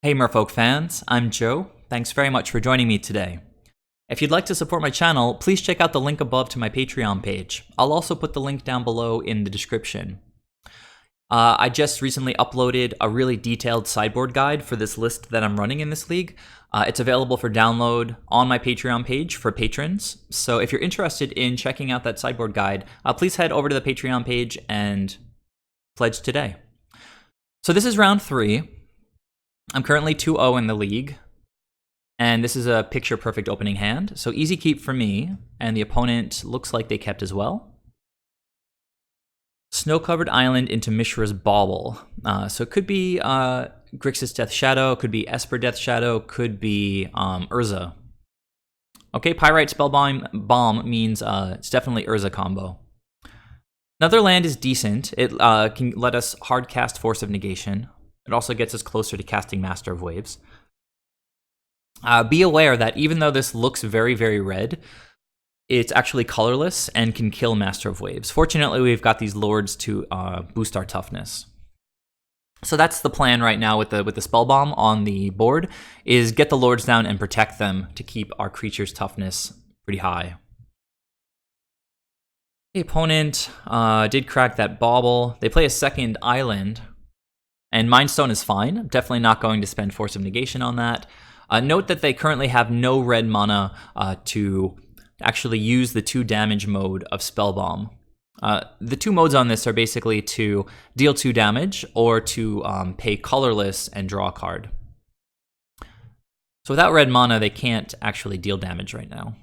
Hey Merfolk fans, I'm Joe. Thanks very much for joining me today. If you'd like to support my channel, please check out the link above to my Patreon page. I'll also put the link down below in the description. I just recently uploaded a really detailed sideboard guide for this list that I'm running in this league. It's available for download on my Patreon page for patrons. So if you're interested in checking out that sideboard guide, please head over to the Patreon page and pledge today. So this is round 3. I'm currently 2-0 in the league, and this is a picture-perfect opening hand, so easy keep for me, and the opponent looks like they kept as well. Snow-covered island into Mishra's Bauble. So it could be Grixis Death Shadow, could be Esper Death Shadow, could be Urza. Okay, Pyrite Spellbomb means it's definitely Urza combo. Another land is decent. It can let us hard cast Force of Negation. It also gets us closer to casting Master of Waves. Be aware that even though this looks very, very red, it's actually colorless and can kill Master of Waves. Fortunately, we've got these lords to boost our toughness. So that's the plan right now with the Spellbomb on the board, is get the lords down and protect them to keep our creature's toughness pretty high. The opponent did crack that Bauble. They play a second island. And Mind Stone is fine. I'm definitely not going to spend Force of Negation on that. Note that they currently have no red mana to actually use the 2 damage mode of Spellbomb. The 2 modes on this are basically to deal 2 damage or to pay colorless and draw a card. So without red mana, they can't actually deal damage right now.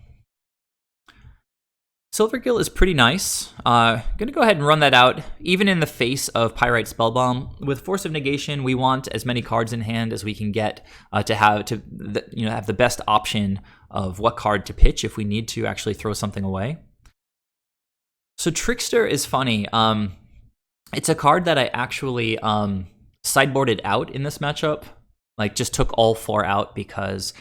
Silvergill is pretty nice. Gonna go ahead and run that out, even in the face of Pyrite Spellbomb. With Force of Negation, we want as many cards in hand as we can get to have the best option of what card to pitch if we need to actually throw something away. So Trickster is funny. It's a card that I actually sideboarded out in this matchup. Like, just took all 4 out because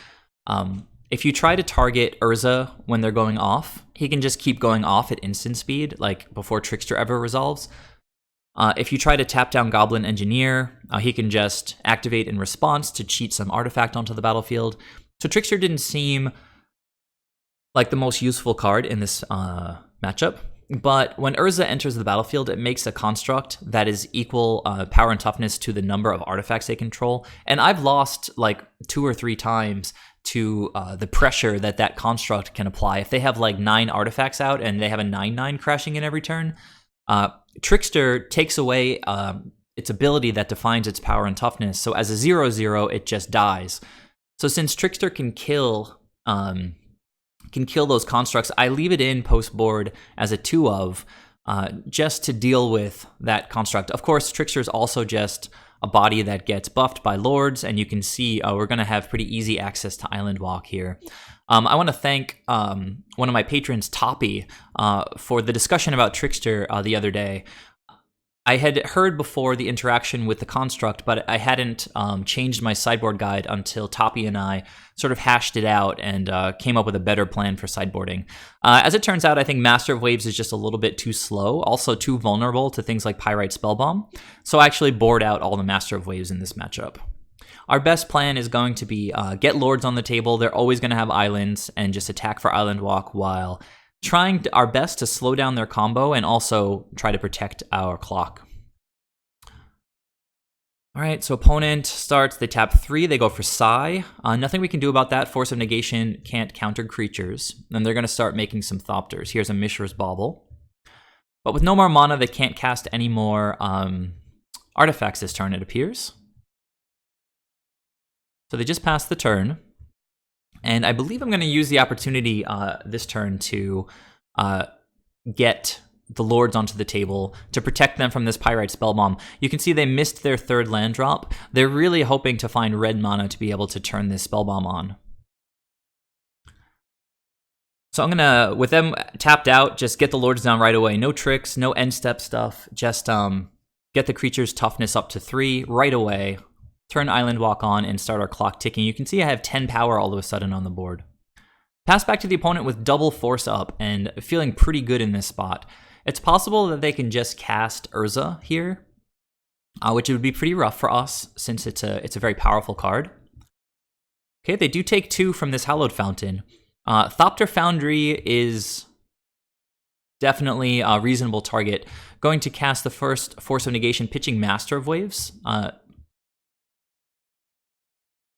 if you try to target Urza when they're going off, he can just keep going off at instant speed, like before Trickster ever resolves. If you try to tap down Goblin Engineer, he can just activate in response to cheat some artifact onto the battlefield. So Trickster didn't seem like the most useful card in this matchup. But when Urza enters the battlefield, it makes a construct that is equal power and toughness to the number of artifacts they control. And I've lost like 2 or 3 times to the pressure that construct can apply. If they have like 9 artifacts out and they have a 9/9 crashing in every turn, Trickster takes away its ability that defines its power and toughness. So as a 0/0, it just dies. So since Trickster can kill those constructs, I leave it in post board as a 2/of just to deal with that construct. Of course, Trickster is also just a body that gets buffed by lords, and you can see we're going to have pretty easy access to Island Walk here. I want to thank one of my patrons, Toppy, for the discussion about Trickster the other day. I had heard before the interaction with the construct, but I hadn't changed my sideboard guide until Toppy and I sort of hashed it out and came up with a better plan for sideboarding. As it turns out, I think Master of Waves is just a little bit too slow, also too vulnerable to things like Pyrite Spellbomb, so I actually bored out all the Master of Waves in this matchup. Our best plan is going to be get lords on the table. They're always going to have islands, and just attack for Island Walk while trying our best to slow down their combo and also try to protect our clock. All right, so opponent starts, they tap 3, they go for Psy. Nothing we can do about that. Force of Negation can't counter creatures. Then they're going to start making some Thopters. Here's a Mishra's Bauble. But with no more mana, they can't cast any more artifacts this turn, it appears. So they just passed the turn. And I believe I'm going to use the opportunity this turn to get the lords onto the table to protect them from this Pyrite Spellbomb. You can see they missed their 3rd land drop. They're really hoping to find red mana to be able to turn this Spellbomb on. So I'm gonna, with them tapped out, just get the lords down right away. No tricks, no end step stuff. Just get the creature's toughness up to 3 right away. Turn Island Walk on and start our clock ticking. You can see I have 10 power all of a sudden on the board. Pass back to the opponent with double force up and feeling pretty good in this spot. It's possible that they can just cast Urza here which would be pretty rough for us since it's a very powerful card. Okay, they do take 2 from this Hallowed Fountain. Thopter Foundry is definitely a reasonable target. Going to cast the first Force of Negation pitching Master of Waves.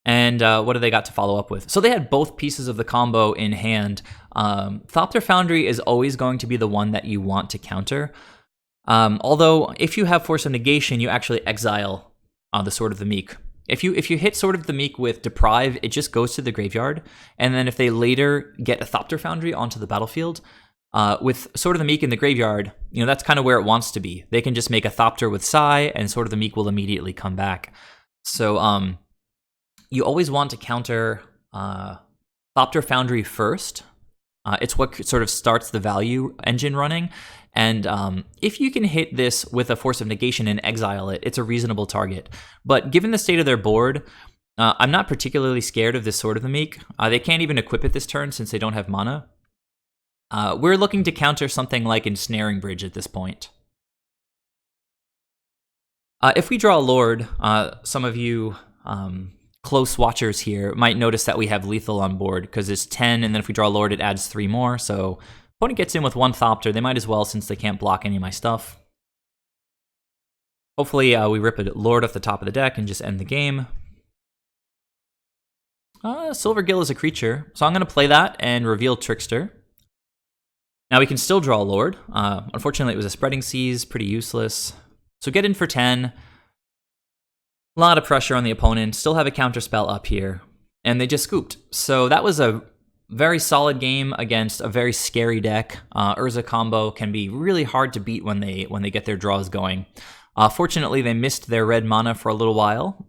And what do they got to follow up with? So they had both pieces of the combo in hand. Thopter Foundry is always going to be the one that you want to counter. Although, if you have Force of Negation, you actually exile the Sword of the Meek. If you hit Sword of the Meek with Deprive, it just goes to the graveyard. And then if they later get a Thopter Foundry onto the battlefield, with Sword of the Meek in the graveyard, that's kind of where it wants to be. They can just make a Thopter with Sai, and Sword of the Meek will immediately come back. So, you always want to counter Thopter Foundry first. It's what sort of starts the value engine running. And if you can hit this with a Force of Negation and exile it, it's a reasonable target. But given the state of their board, I'm not particularly scared of this Sword of the Meek. They can't even equip it this turn since they don't have mana. We're looking to counter something like Ensnaring Bridge at this point. If we draw a Lord, some of you close watchers here might notice that we have lethal on board because it's 10, and then if we draw a Lord, it adds 3 more. So opponent gets in with 1 Thopter. They might as well since they can't block any of my stuff. Hopefully we rip a Lord off the top of the deck and just end the game. Silvergill is a creature, so I'm going to play that and reveal Trickster. Now we can still draw a Lord. Unfortunately, it was a Spreading Seas, pretty useless. So get in for 10. A lot of pressure on the opponent. Still have a counterspell up here. And they just scooped. So that was a very solid game against a very scary deck. Urza combo can be really hard to beat when they get their draws going. Fortunately, they missed their red mana for a little while,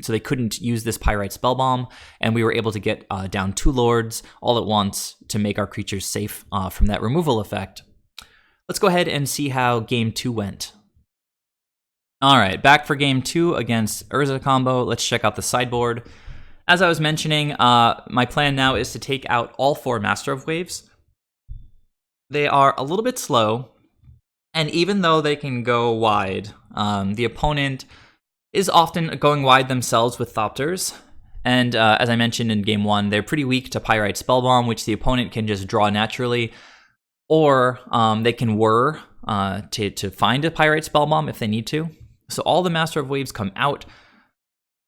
so they couldn't use this Pyrite Spellbomb, and we were able to get down 2 Lords all at once to make our creatures safe from that removal effect. Let's go ahead and see how Game 2 went. All right, back for Game 2 against Urza combo. Let's check out the sideboard. As I was mentioning, my plan now is to take out all 4 Master of Waves. They are a little bit slow, and even though they can go wide, the opponent is often going wide themselves with Thopters. And as I mentioned in Game 1, they're pretty weak to Pyrite Spellbomb, which the opponent can just draw naturally. Or they can whir to find a Pyrite Spellbomb if they need to. So all the Master of Waves come out.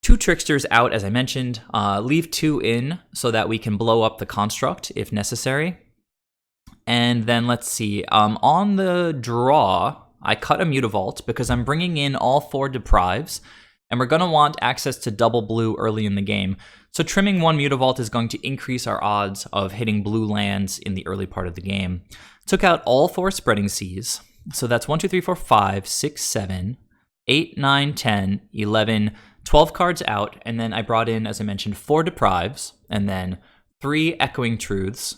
2 Tricksters out, as I mentioned. Leave 2 in so that we can blow up the construct if necessary. And then let's see. On the draw, I cut a Mutavault because I'm bringing in all 4 Deprives, and we're going to want access to double blue early in the game. So trimming 1 Mutavault is going to increase our odds of hitting blue lands in the early part of the game. Took out all 4 Spreading Seas. So that's 1, 2, 3, 4, 5, 6, 7, 8, 9, 10, 11, 12 cards out, and then I brought in, as I mentioned, 4 Deprives, and then 3 Echoing Truths.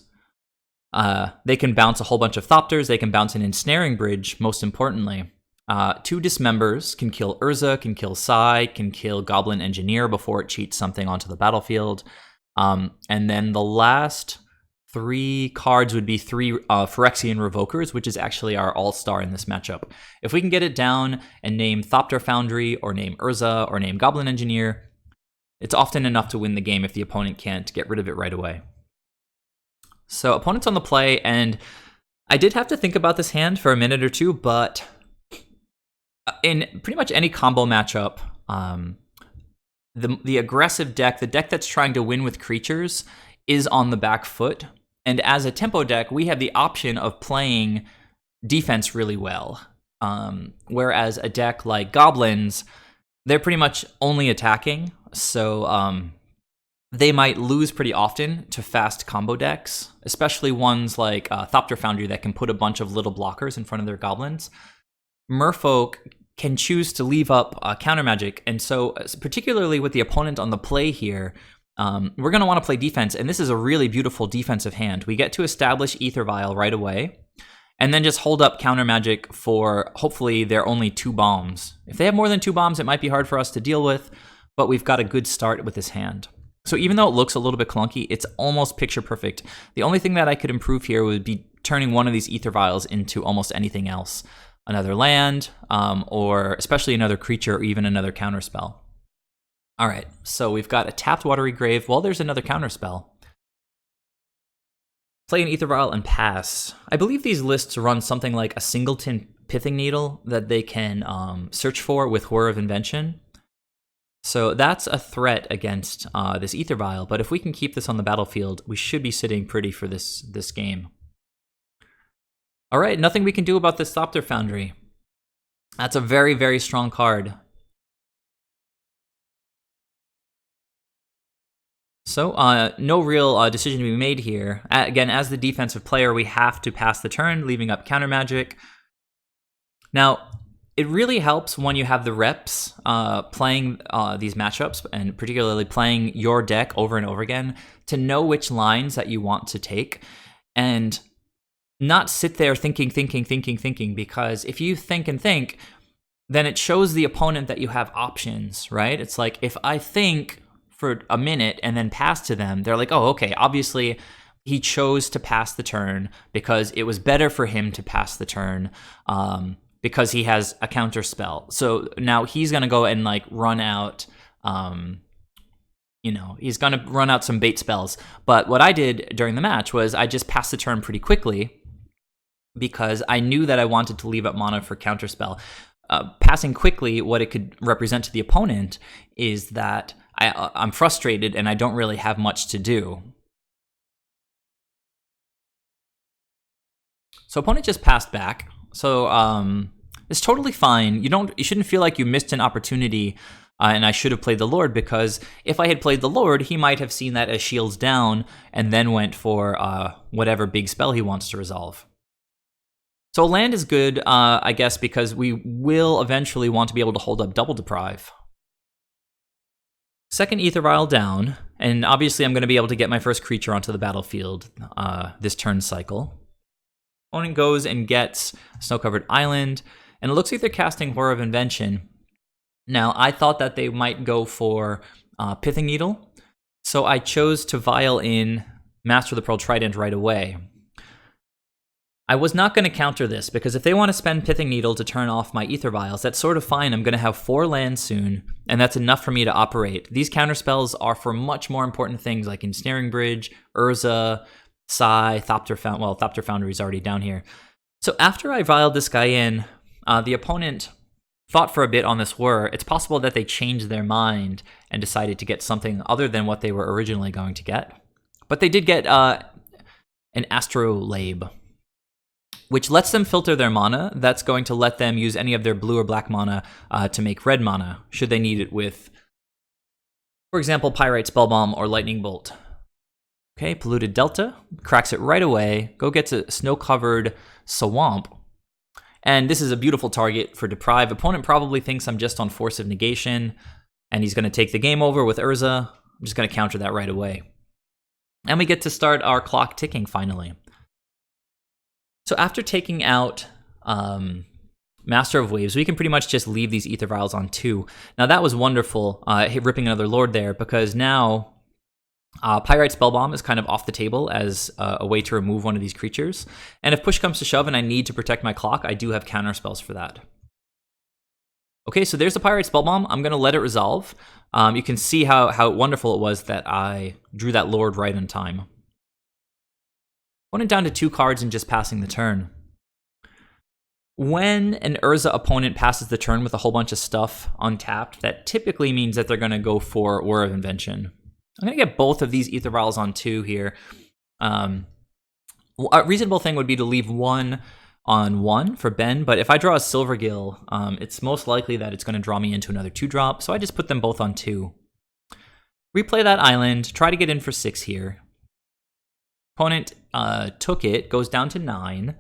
They can bounce a whole bunch of Thopters, they can bounce an Ensnaring Bridge, most importantly. 2 Dismembers can kill Urza, can kill Sai, can kill Goblin Engineer before it cheats something onto the battlefield. And then the last 3 cards would be 3 Phyrexian Revokers, which is actually our all-star in this matchup. If we can get it down and name Thopter Foundry, or name Urza, or name Goblin Engineer, it's often enough to win the game if the opponent can't get rid of it right away. So opponent's on the play, and I did have to think about this hand for a minute or two, but in pretty much any combo matchup, the aggressive deck, the deck that's trying to win with creatures, is on the back foot. And as a tempo deck, we have the option of playing defense really well. Whereas a deck like Goblins, they're pretty much only attacking, so they might lose pretty often to fast combo decks, especially ones like Thopter Foundry that can put a bunch of little blockers in front of their goblins. Merfolk can choose to leave up counter magic, and so particularly with the opponent on the play here, we're going to want to play defense, and this is a really beautiful defensive hand. We get to establish AEther Vial right away, and then just hold up counter magic for hopefully their only 2 bombs. If they have more than 2 bombs, it might be hard for us to deal with, but we've got a good start with this hand. So even though it looks a little bit clunky, it's almost picture perfect. The only thing that I could improve here would be turning one of these AEther Vials into almost anything else. another land, or especially another creature or even another counterspell. All right, so we've got a tapped Watery Grave. Well, there's another counterspell. Play an Aether Vial and pass. I believe these lists run something like a singleton Pithing Needle that they can search for with Horror of Invention. So that's a threat against this Aether Vial, but if we can keep this on the battlefield, we should be sitting pretty for this game. All right, nothing we can do about this Thopter Foundry. That's a very, very strong card. So, no real decision to be made here. Again, as the defensive player, we have to pass the turn, leaving up counter magic. Now, it really helps when you have the reps playing these matchups, and particularly playing your deck over and over again, to know which lines that you want to take, and not sit there thinking, because if you think and think, then it shows the opponent that you have options, right? It's like, if I think for a minute and then pass to them, they're like, oh, okay, obviously he chose to pass the turn because it was better for him to pass the turn because he has a counter spell. So now he's going to go and like run out, he's going to run out some bait spells. But what I did during the match was I just passed the turn pretty quickly because I knew that I wanted to leave up mana for counter spell. Passing quickly, what it could represent to the opponent is that I'm frustrated and I don't really have much to do. So opponent just passed back. So it's totally fine. You shouldn't feel like you missed an opportunity and I should have played the Lord, because if I had played the Lord, he might have seen that as shields down and then went for whatever big spell he wants to resolve. So land is good, I guess, because we will eventually want to be able to hold up double Deprive. Second Aether Vial down, and obviously I'm going to be able to get my first creature onto the battlefield this turn cycle. Opponent goes and gets Snow-Covered Island, and it looks like they're casting Horror of Invention. Now, I thought that they might go for Pithing Needle, so I chose to Vial in Master of the Pearl Trident right away. I was not going to counter this, because if they want to spend Pithing Needle to turn off my Aether Vials, that's sort of fine. I'm going to have 4 lands soon, and that's enough for me to operate. These counterspells are for much more important things, like Ensnaring Bridge, Urza, Sai, Thopter Foundry. Well, Thopter Foundry is already down here. So after I Vialed this guy in, the opponent thought for a bit on this Whir. It's possible that they changed their mind and decided to get something other than what they were originally going to get. But they did get an Astrolabe, which lets them filter their mana. That's going to let them use any of their blue or black mana to make red mana, should they need it with, for example, Pyrite Spellbomb or Lightning Bolt. Okay, Polluted Delta, cracks it right away. Go gets a Snow-Covered Swamp. And this is a beautiful target for Deprive. Opponent probably thinks I'm just on Force of Negation, and he's going to take the game over with Urza. I'm just going to counter that right away. And we get to start our clock ticking finally. So after taking out Master of Waves, we can pretty much just leave these Aether Vials on 2. Now that was wonderful, ripping another Lord there, because now Pyrite Spellbomb is kind of off the table as a way to remove one of these creatures. And if push comes to shove and I need to protect my clock, I do have counter spells for that. Okay, so there's the Pyrite Spellbomb. I'm going to let it resolve. You can see how wonderful it was that I drew that Lord right in time. Opponent down to 2 cards and just passing the turn. When an Urza opponent passes the turn with a whole bunch of stuff untapped, that typically means that they're going to go for War of Invention. I'm going to get both of these Aether Vials on 2 here. A reasonable thing would be to leave 1 on 1 for Ben, but if I draw a Silvergill, it's most likely that it's going to draw me into another 2-drop, so I just put them both on 2. Replay that island, try to get in for 6 here. Opponent took it, goes down to 9.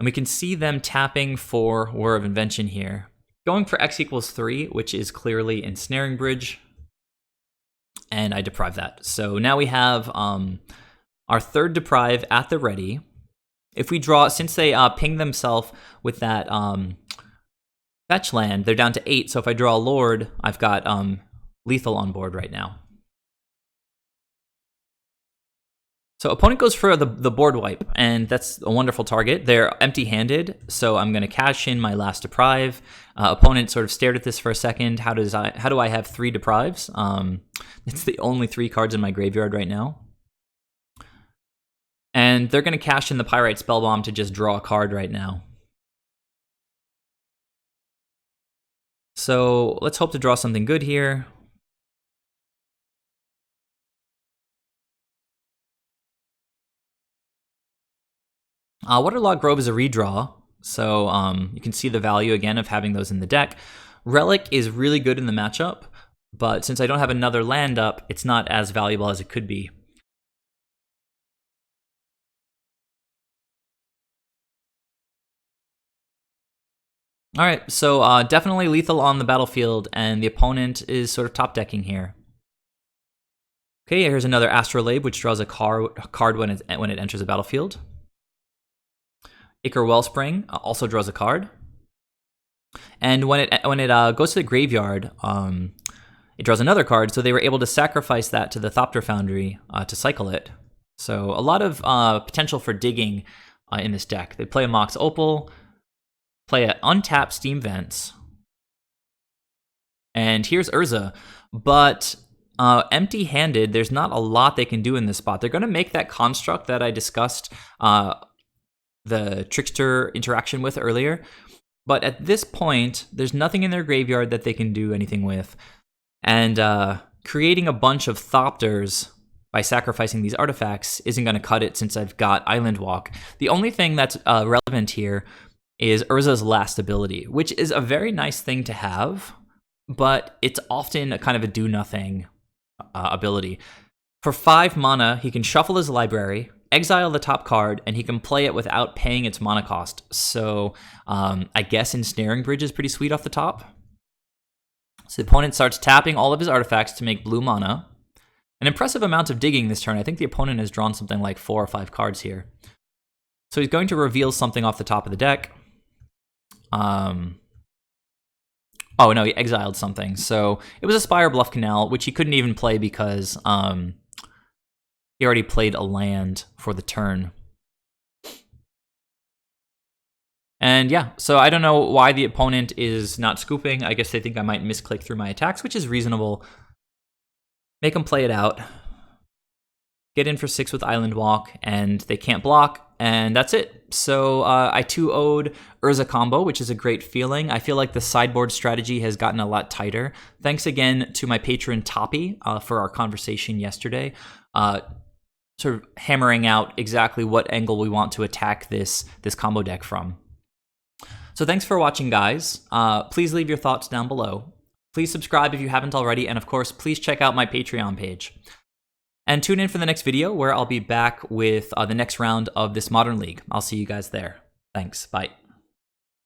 And we can see them tapping for War of Invention here. Going for X equals 3, which is clearly Ensnaring Bridge. And I deprive that. So now we have our third Deprive at the ready. If we draw, since they ping themselves with that fetch land, they're down to 8. So if I draw a Lord, I've got lethal on board right now. So opponent goes for the board wipe, and that's a wonderful target. They're empty-handed, so I'm going to cash in my last Deprive. Opponent sort of stared at this for a second. How do I have 3 Deprives? It's the only 3 cards in my graveyard right now. And they're going to cash in the Pyrite Spellbomb to just draw a card right now. So let's hope to draw something good here. Waterlogged Grove is a redraw, so you can see the value again of having those in the deck. Relic is really good in the matchup, but since I don't have another land up, it's not as valuable as it could be. Alright, so definitely lethal on the battlefield, and the opponent is sort of top decking here. Okay, here's another Astrolabe, which draws a card when it enters the battlefield. Ichor Wellspring also draws a card. And when it goes to the graveyard, it draws another card, so they were able to sacrifice that to the Thopter Foundry to cycle it. So a lot of potential for digging in this deck. They play a Mox Opal, play an untapped Steam Vents, and here's Urza. But empty-handed, there's not a lot they can do in this spot. They're going to make that construct that I discussed the Trickster interaction with earlier. But at this point, there's nothing in their graveyard that they can do anything with. And creating a bunch of Thopters by sacrificing these artifacts isn't going to cut it since I've got Island Walk. The only thing that's relevant here is Urza's last ability, which is a very nice thing to have, but it's often a kind of a do-nothing ability. For 5 mana, he can shuffle his library, exile the top card, and he can play it without paying its mana cost. So I guess Ensnaring Bridge is pretty sweet off the top. So the opponent starts tapping all of his artifacts to make blue mana. An impressive amount of digging this turn. I think the opponent has drawn something like 4 or 5 cards here. So he's going to reveal something off the top of the deck. Oh no, he exiled something. So it was a Spire Bluff Canal, which he couldn't even play because he already played a land for the turn. And yeah, so I don't know why the opponent is not scooping. I guess they think I might misclick through my attacks, which is reasonable. Make them play it out. Get in for 6 with Island Walk, and they can't block, and that's it. So I 2-0'd Urza combo, which is a great feeling. I feel like the sideboard strategy has gotten a lot tighter. Thanks again to my patron Toppy for our conversation yesterday, sort of hammering out exactly what angle we want to attack this combo deck from. So thanks for watching, guys. Please leave your thoughts down below. Please subscribe if you haven't already, and of course, please check out my Patreon page. And tune in for the next video where I'll be back with the next round of this Modern League. I'll see you guys there. Thanks. Bye.